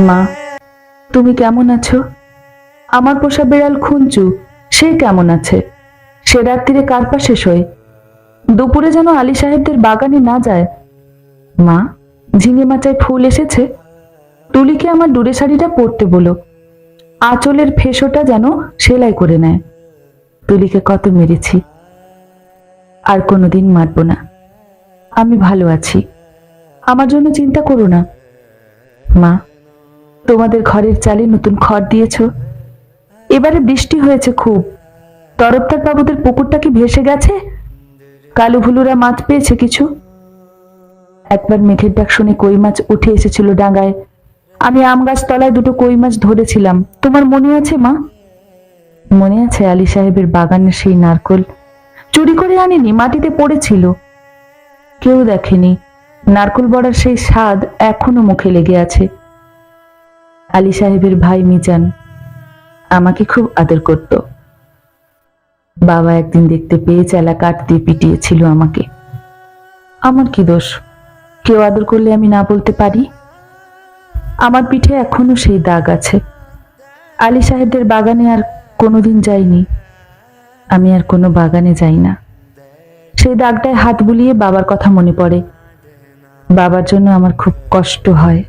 মা, তুমি কেমন আছো? আমার পোষা বিড়াল খুঞ্চু, সে কেমন আছে? সে রাত্রিরে কার পাশে শোয়? দুপুরে যেন আলী সাহেবদের বাগানে না যায়। মা, ঝিঙে মাচায় ফুল এসেছে। তুলিকে আমার ডুরে শাড়িটা পরতে বলো, আঁচলের ফেসোটা যেন সেলাই করে নেয়। তুলিকে কত মেরেছি, আর কোনোদিন মারব না। আমি ভালো আছি, আমার জন্য চিন্তা করো না। মা, তোমাদের ঘরের চালে নতুন খড় দিয়েছ। এবারে বৃষ্টি হয়েছে খুব। তরফদার বাবুদের পুকুরটা কি ভেসে গেছে? কালু ভুলুরা মাছ পেয়েছে কিছু? একবার মেঘের ডাক শুনে কই মাছ উঠে এসেছিল ডাঙায়। আমি আম গাছ তলায় দুটো কই মাছ ধরেছিলাম, তোমার মনে আছে মা? মনে আছে আলী সাহেবের বাগানের সেই নারকোল? চুরি করে আনিনি, মাটিতে পড়েছিল, কেউ দেখেনি। নারকোল বড়ার সেই স্বাদ এখনো মুখে লেগে আছে। আলী সাহেবের ভাই মিজান আমাকে খুব আদর করত। বাবা একদিন দেখতে পেয়ে চেলা কাঠ দিয়ে পিটিয়েছিল আমাকে। আমার কি দোষ? কেউ আদর করলে আমি না বলতে পারি? আমার পিঠে এখনো সেই দাগ আছে। আলী সাহেবদের বাগানে আর কোনোদিন যাইনি। আমি আর কোনো বাগানে যাই না। সেই দাগটায় হাত বুলিয়ে বাবার কথা মনে পড়ে। বাবার জন্য আমার খুব কষ্ট হয়।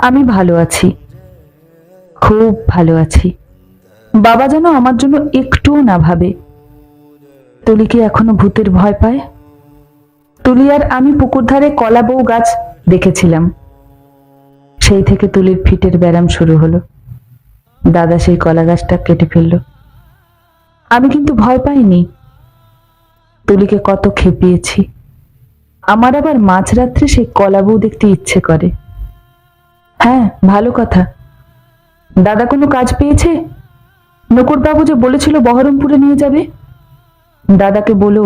আমি ভালো আছি, খুব ভালো আছি। বাবা যেন আমার জন্য একটুও না ভাবে। তুলি কি এখনো ভূতের ভয় পায়? তুলি আর আমি পুকুর ধারে কলা বউ গাছ দেখেছিলাম। সেই থেকে তুলির ফিটের ব্যারাম শুরু হলো। দাদা সেই কলা গাছটা কেটে ফেললো। আমি কিন্তু ভয় পাইনি। তুলিকে কত খেপিয়েছি। আমার আবার মাঝরাত্রে সেই কলা বউ দেখতে ইচ্ছে করে। হ্যাঁ, ভালো কথা। দাদা কোনো কাজ পেয়েছে? নকুরবাবু যে বলেছিল বহরমপুরে নিয়ে যাবে। দাদাকে বলো,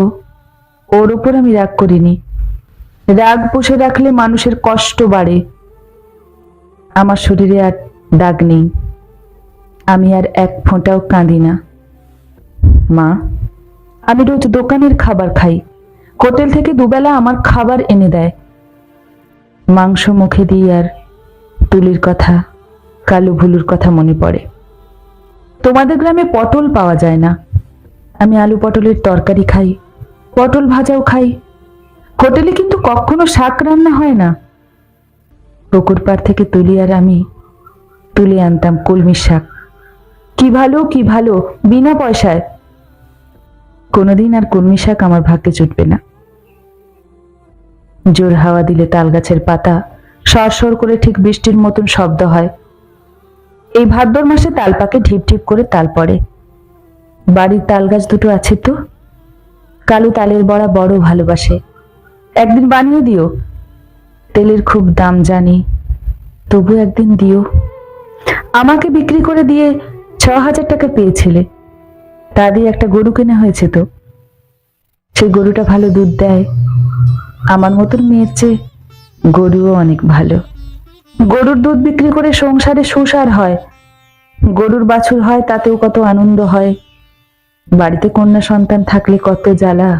ওর ওপর আমি রাগ করিনি। রাগ পুষে রাখলে মানুষের কষ্ট বাড়ে। আমার শরীরে আর দাগ নেই। আমি আর এক ফোঁটাও কাঁদি না। মা, আমি রোজ দোকানের খাবার খাই। হোটেল থেকে দুবেলা আমার খাবার এনে দেয়। মাংস মুখে দিই আর তুলির কথা, কালু ভুলুর কথা মনে পড়ে। তোমাদের গ্রামে পটল পাওয়া যায় না। আমি আলু পটলের তরকারি খাই, পটল ভাজাও খাই। হোটেলে কিন্তু কখনো শাক রান্না হয় না। পুকুর পাড় থেকে তুলি আর আমি তুলে আনতাম কলমির শাক। কি ভালো, কি ভালো, বিনা পয়সায়। কোনোদিন আর কলমি শাক আমার ভাগ্যে জুটবে না। জোর হাওয়া দিলে তাল গাছের পাতা সরসর করে ঠিক বৃষ্টির মতন শব্দ হয়। এই ভাদ্র মাসে তাল পাকে ঢিপ ঢিপ করে তাল পড়ে। বাড়ির তাল গাছ দুটো আছে তো। কালু তালের বড়া বড় ভালোবাসে। একদিন বানিয়ে দিও। তেলের খুব দাম জানি, তবু একদিন দিও। আমাকে বিক্রি করে দিয়ে 6,000 টাকা পেয়েছিলে। তা দিয়ে একটা গরু কেনা হয়েছে তো। সেই গরুটা ভালো দুধ দেয়। আমার মতন মেয়ের চেয়ে গরুও অনেক ভালো। গরুর দুধ বিক্রি করে সংসারে সুসার হয়। গরুর বাছুর হয়, তাতেও কত আনন্দ হয়। বাড়িতে কন্যা সন্তান থাকলে কত জ্বালা।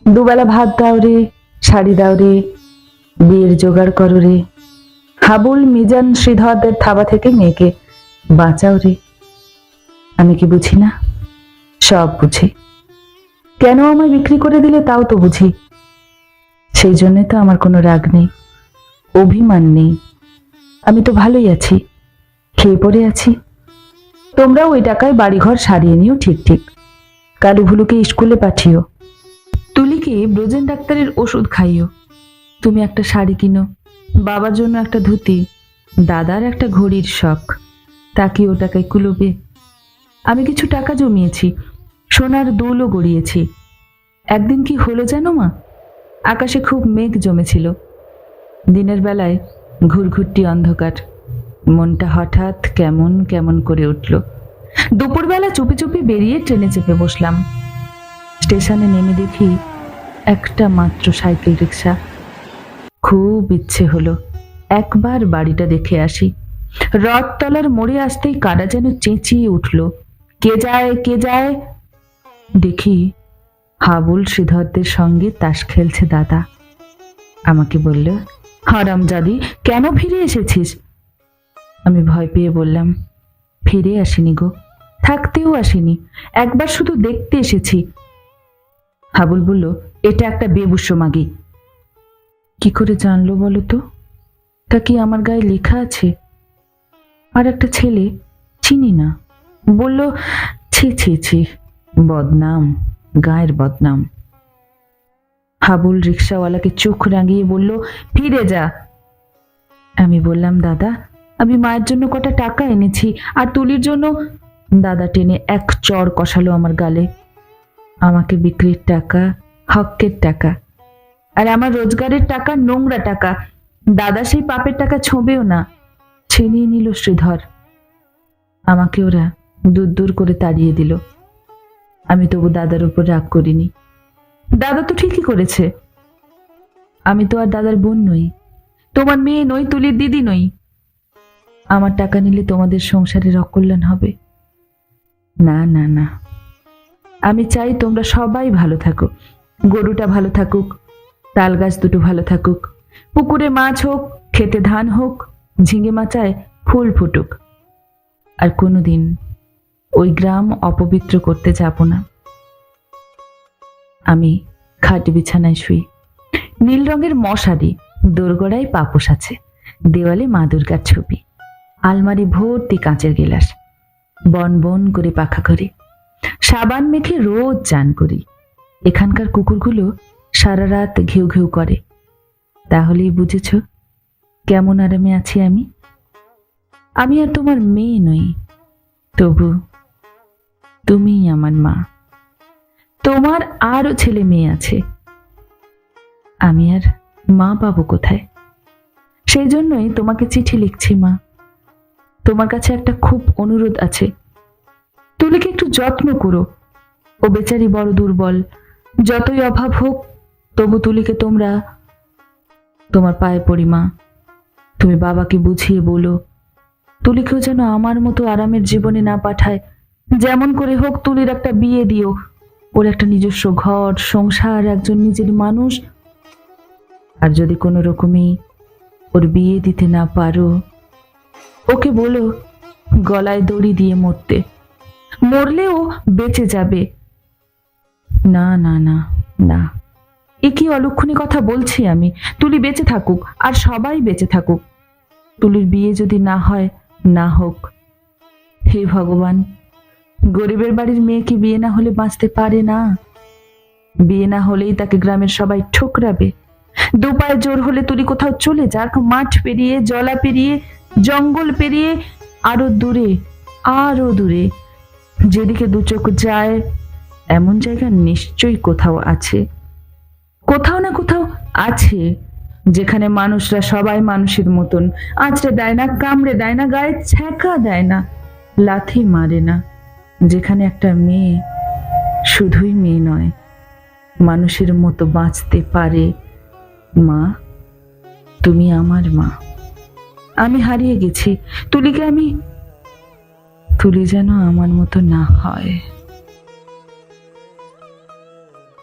দুবেলা ভাত দাও রে, শাড়ি দাও রে, বিয়ের জোগাড় করো রে। হাবুল, মিজান, শ্রীধরদের থাবা থেকে মেয়েকে বাঁচাও রে। আমি কি বুঝি না? সব বুঝি। কেন আমায় বিক্রি করে দিলে তাও তো বুঝি। সেই জন্য তো আমার কোনো রাগ নেই, অভিমান নেই। আমি তো ভালোই আছি, খেয়ে পড়ে আছি। তোমরাও ওই টাকায় বাড়িঘর সারিয়ে নিও। ঠিক ঠিক। কালু ভুলুকে স্কুলে পাঠিও। তুলিকে ব্রজেন ডাক্তারের ওষুধ খাইও। তুমি একটা শাড়ি কিনো, বাবার জন্য একটা ধুতি, দাদার একটা ঘড়ির শখ। তা কি ও টাকায় কুলোবে? আমি কিছু টাকা জমিয়েছি, সোনার দৌলও গড়িয়েছি। একদিন কি হলো জানো মা? আকাশে খুব মেঘ জমেছিল। দিনের বেলায় ঘুরঘুরটি অন্ধকার। মনটা হঠাৎ কেমন কেমন করে উঠল। দুপুরবেলা চুপি চুপি বেরিয়ে ট্রেনে চেপে বসলাম। স্টেশনে নেমে দেখি একটা মাত্র সাইকেল রিক্সা। খুব ইচ্ছে হলো একবার বাড়িটা দেখে আসি। রথতলার মোড়ে আসতেই কারা যেন চেঁচিয়ে উঠল, কে যায়, কে যায়? দেখি হাবুল শ্রীধরদের সঙ্গে তাস খেলছে দাদা। আমাকে বলল, হারামজাদি, কেন ফিরে এসেছিস? আমি ভয় পেয়ে বললাম, ফিরে আসিনি গো, থাকতেও আসিনি, একবার শুধু দেখতে এসেছি। হাবুল বলল, এটা একটা বেবুষ্য মাগি। কি করে জানলো বলো তো? তা কি আমার গায়ে লেখা আছে? আর একটা ছেলে, চিনি না, বলল, ছি ছি ছি, বদনাম, গায়ের বদনাম। হাবুল রিক্সাওয়ালাকে চোখ রাঙিয়ে বলল, ফিরে যা। আমি বললাম, দাদা, আমি মায়ের জন্য কটা টাকা এনেছি, আর তুলির জন্য। দাদা টেনে এক চড় কষালো আমার গালে। আমাকে বিক্রির টাকা, হকের টাকা, আর আমার রোজগারের টাকা নোংরা টাকা। দাদা সেই পাপের টাকা ছোঁবেও না। ছিনিয়ে নিল শ্রীধর। আমাকে ওরা দূর দূর করে তাড়িয়ে দিল। আমি তবু দাদার উপর রাগ করিনি। দাদা তো ঠিকই করেছে। আমি তো আর দাদার বোন নই, তোমার মেয়ে নই, তুলির দিদি নই। আমার টাকা নিলে তোমাদের সংসারের অকল্যাণ হবে। না না না, আমি চাই তোমরা সবাই ভালো থাকো। গরুটা ভালো থাকুক, তাল গাছ দুটো ভালো থাকুক, পুকুরে মাছ হোক, খেতে ধান হোক, ঝিঙে মাচায় ফুল ফুটুক। আর কোনোদিন ওই গ্রাম অপবিত্র করতে যাব না। আমি খাট বিছানায় শুই। নীল রঙের মশারি, দোরগোড়ায় পাপোশ আছে, দেওয়ালে মা দুর্গার ছবি, আলমারি ভর্তি কাঁচের গেলাস, বন বন করে পাখা করে, সাবান মেখে রোজ চান করি। এখানকার কুকুরগুলো সারা রাত ঘেউ ঘেউ করে। তাহলেই বুঝেছ কেমন আরামে আছি আমি। আমি আর তোমার মেয়ে নই, তবু তুমিই আমার মা। তোমার আরো ছেলে মেয়ে আছে, আমি আর মা পাবো কোথায়? সেই জন্যই তোমাকে চিঠি লিখছি মা। তোমার কাছে একটা খুব অনুরোধ আছে, তুলিকে একটু যত্ন করো। ও বেচারি বড় দুর্বল, যতই অভাব হোক তবু তুলিকে তোমরা, তোমার পায়ে পড়ি মা। তুমি বাবাকে বুঝিয়ে বলো, তুলিকেও যেন আমার মতো আরামের জীবনে না পাঠায়। যেমন করে হোক তুলির একটা বিয়ে দিও, ওর একটা নিজস্ব ঘর সংসার, একজন নিজের মানুষ। আর যদি কোনো রকমই ওর বিয়ে দিতে না পারো, ওকে বলো গলায় দড়ি দিয়ে মরতে, মরলেও বেঁচে যাবে। না না না না, এ কি অলক্ষণী কথা বলছি আমি? তুলি বেঁচে থাকুক, আর সবাই বেঁচে থাকুক। তুলির বিয়ে যদি না হয়, না হোক। হে ভগবান, গরিবের বাড়ির মেয়ে কি বিয়ে না হলে বাঁচতে পারে না? বিয়ে না হলেই তাকে গ্রামের সবাই ঠোকরাবে। দুপায়ে জোর হলে তুলি কোথাও চলে যাক, মাঠ পেরিয়ে, জলা পেরিয়ে, জঙ্গল পেরিয়ে, আরো দূরে, আরো দূরে। যেদিকে দু চোখ যায় এমন জায়গা নিশ্চয়ই কোথাও আছে, কোথাও না কোথাও আছে, যেখানে মানুষরা সবাই মানুষের মতন, আঁচড়ে দেয় না, কামড়ে দেয় না, গায়ে ছ্যাঁকা দেয় না, লাথি মারে না। যেখানে একটা মেয়ে শুধুই মেয়ে নয়, মানুষের মতো বাঁচতে পারে। মা, তুমি আমার মা। আমি হারিয়ে গেছি তুলিকে, তুলি যেন আমার মতো না হয়।